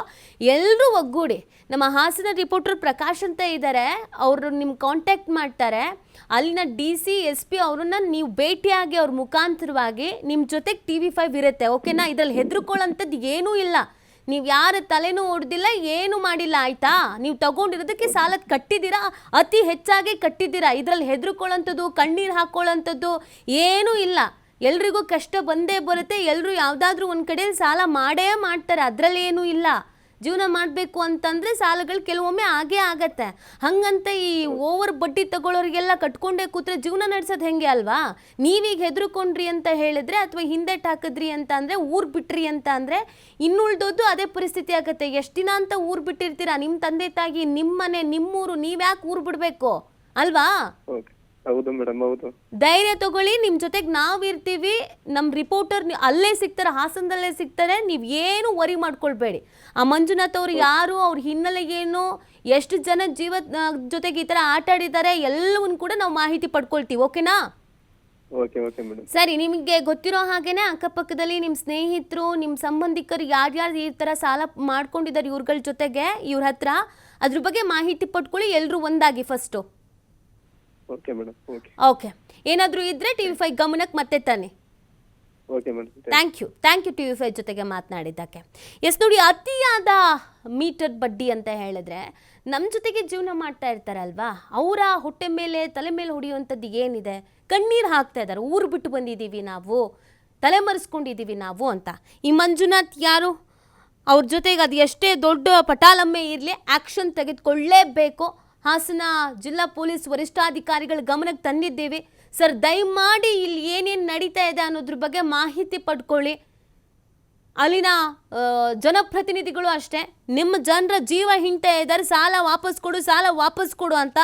ಎಲ್ಲರೂ ಒಗ್ಗೂಡಿ ನಮ್ಮ ಹಾಸನ ರಿಪೋರ್ಟರ್ ಪ್ರಕಾಶ್ ಅಂತ ಇದ್ದಾರೆ, ಅವರು ನಿಮ್ ಕಾಂಟ್ಯಾಕ್ಟ್ ಮಾಡ್ತಾರೆ. ಅಲ್ಲಿನ DC SP ಅವ್ರನ್ನ ನೀವು ಭೇಟಿಯಾಗಿ ಅವ್ರ ಮುಖಾಂತರವಾಗಿ ನಿಮ್ಮ ಜೊತೆಗೆ TV5 ಇರುತ್ತೆ. ಓಕೆನಾ? ಇದ್ರಲ್ಲಿ ಹೆದರ್ಕೊಳ್ಳೋಂಥದ್ದು ಏನೂ ಇಲ್ಲ. ನೀವು ಯಾರ ತಲೆನೂ ಹೊಡೆದಿಲ್ಲ, ಏನು ಮಾಡಿಲ್ಲ, ಆಯ್ತಾ? ನೀವು ತಗೊಂಡಿರೋದಕ್ಕೆ ಸಾಲ ಕಟ್ಟಿದ್ದೀರಾ, ಅತಿ ಹೆಚ್ಚಾಗಿ ಕಟ್ಟಿದ್ದೀರಾ. ಇದರಲ್ಲಿ ಹೆದರ್ಕೊಳ್ಳೋಂಥದ್ದು, ಕಣ್ಣೀರು ಹಾಕ್ಕೊಳ್ಳೋಂಥದ್ದು ಏನೂ ಇಲ್ಲ. ಎಲ್ರಿಗೂ ಕಷ್ಟ ಬಂದೇ ಬರುತ್ತೆ. ಎಲ್ಲರೂ ಯಾವುದಾದ್ರೂ ಒಂದು ಕಡೆ ಸಾಲ ಮಾಡೇ ಮಾಡ್ತಾರೆ, ಅದರಲ್ಲಿ ಏನೂ ಇಲ್ಲ. ಜೀವನ ಮಾಡಬೇಕು ಅಂತಂದರೆ ಸಾಲಗಳು ಕೆಲವೊಮ್ಮೆ ಆಗೇ ಆಗತ್ತೆ. ಹಾಗಂತ ಈ ಓವರ್ ಬಡ್ಡಿ ತಗೊಳ್ಳೋರಿಗೆಲ್ಲ ಕಟ್ಕೊಂಡೇ ಕೂತ್ರೆ ಜೀವನ ನಡೆಸೋದು ಹೆಂಗೆ ಅಲ್ವಾ? ನೀವೀಗ ಹೆದರ್ಕೊಂಡ್ರಿ ಅಂತ ಹೇಳಿದ್ರೆ, ಅಥವಾ ಹಿಂದೆಟ್ಟು ಹಾಕಿದ್ರಿ ಅಂತ ಅಂದರೆ, ಊರು ಬಿಟ್ರಿ ಅಂತ ಅಂದರೆ, ಇನ್ನುಳ್ದೋದು ಅದೇ ಪರಿಸ್ಥಿತಿ ಆಗುತ್ತೆ. ಎಷ್ಟು ದಿನ ಅಂತ ಊರು ಬಿಟ್ಟಿರ್ತೀರಾ? ನಿಮ್ಮ ತಂದೆ ತಾಯಿ, ನಿಮ್ಮ ಮನೆ, ನಿಮ್ಮೂರು, ನೀವ್ಯಾಕೆ ಊರು ಬಿಡಬೇಕು ಅಲ್ವಾ? ಹೌದು ಮೇಡಮ್, ಹೌದು. ಧೈರ್ಯ ತಗೊಳ್ಳಿ, ನಿಮ್ಮ ಜೊತೆಗೆ ನಾವು ಇರ್ತೀವಿ. ನಮ್ಮ ರಿಪೋರ್ಟರ್ ಅಲ್ಲೇ ಸಿಗ್ತಾರೆ, ಹಾಸನದಲ್ಲೇ ಸಿಗ್ತಾರೆ. ನೀವು ಏನು ವರಿ ಮಾಡ್ಕೊಳ್ಬೇಡಿ. ಆ ಮಂಜುನಾಥ್ ಅವರು ಯಾರು, ಅವ್ರ ಹಿನ್ನೆಲೆ ಏನು, ಎಷ್ಟು ಜನ ಜೊತೆಗೆ ಈ ಥರ ಆಟ ಆಡಿದ್ದಾರೆ, ಎಲ್ಲವನ್ನೂ ಕೂಡ ನಾವು ಮಾಹಿತಿ ಪಡ್ಕೊಳ್ತೀವಿ. ಓಕೆನಾ? ಸರಿ, ನಿಮಗೆ ಗೊತ್ತಿರೋ ಹಾಗೇನೆ ಅಕ್ಕಪಕ್ಕದಲ್ಲಿ ನಿಮ್ಮ ಸ್ನೇಹಿತರು, ನಿಮ್ಮ ಸಂಬಂಧಿಕರು ಯಾರ್ಯಾರು ಈ ಥರ ಸಾಲ ಮಾಡ್ಕೊಂಡಿದ್ದಾರೆ ಇವ್ರಗಳ ಜೊತೆಗೆ, ಇವ್ರ ಹತ್ರ ಅದ್ರ ಬಗ್ಗೆ ಮಾಹಿತಿ ಪಡ್ಕೊಳ್ಳಿ. ಎಲ್ಲರೂ ಒಂದಾಗಿ ಫಸ್ಟು. ಓಕೆ, ಏನಾದರೂ ಇದ್ರೆ TV5 ಗಮನಕ್ಕೆ ಮತ್ತೆ ತಾನೆ. ಥ್ಯಾಂಕ್ ಯು TV5 ಜೊತೆಗೆ ಮಾತನಾಡಿದ್ದಕ್ಕೆ. ಎಸ್ ನೋಡಿ, ಅತಿಯಾದ ಮೀಟರ್ ಬಡ್ಡಿ ಅಂತ ಹೇಳಿದ್ರೆ ನಮ್ಮ ಜೊತೆಗೆ ಜೀವನ ಮಾಡ್ತಾ ಇರ್ತಾರಲ್ವಾ, ಅವರ ಹೊಟ್ಟೆ ಮೇಲೆ ತಲೆ ಮೇಲೆ ಹೊಡೆಯುವಂಥದ್ದು ಏನಿದೆ? ಕಣ್ಣೀರು ಹಾಕ್ತಾ ಇದ್ದಾರೆ. ಊರು ಬಿಟ್ಟು ಬಂದಿದ್ದೀವಿ ನಾವು, ತಲೆ ಮರೆಸ್ಕೊಂಡಿದ್ದೀವಿ ನಾವು ಅಂತ. ಈ ಮಂಜುನಾಥ್ ಯಾರು, ಅವ್ರ ಜೊತೆಗೆ ಅದು ಎಷ್ಟೇ ದೊಡ್ಡ ಪಟಾಲಮ್ಮೆ ಇರಲಿ, ಆ್ಯಕ್ಷನ್ ತೆಗೆದುಕೊಳ್ಳೇಬೇಕು. ಹಾಸನ ಜಿಲ್ಲಾ ಪೊಲೀಸ್ ವರಿಷ್ಠಾಧಿಕಾರಿಗಳ ಗಮನಕ್ಕೆ ತಂದಿದ್ದೇವೆ. ಸರ್, ದಯಮಾಡಿ ಇಲ್ಲಿ ಏನೇನು ನಡೀತಾ ಇದೆ ಅನ್ನೋದ್ರ ಬಗ್ಗೆ ಮಾಹಿತಿ ಪಡ್ಕೊಳ್ಳಿ. ಅಲ್ಲಿನ ಜನಪ್ರತಿನಿಧಿಗಳು ಅಷ್ಟೇ, ನಿಮ್ಮ ಜನರ ಜೀವ ಹಿಂಡ್ತಾ ಇದ್ದಾರೆ. ಸಾಲ ವಾಪಸ್ ಕೊಡು ಅಂತ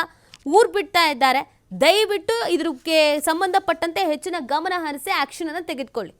ಊರು ಬಿಡ್ತಾ ಇದ್ದಾರೆ. ದಯವಿಟ್ಟು ಇದಕ್ಕೆ ಸಂಬಂಧಪಟ್ಟಂತೆ ಹೆಚ್ಚಿನ ಗಮನ ಹರಿಸಿ ಆ್ಯಕ್ಷನನ್ನು ತೆಗೆದುಕೊಳ್ಳಿ.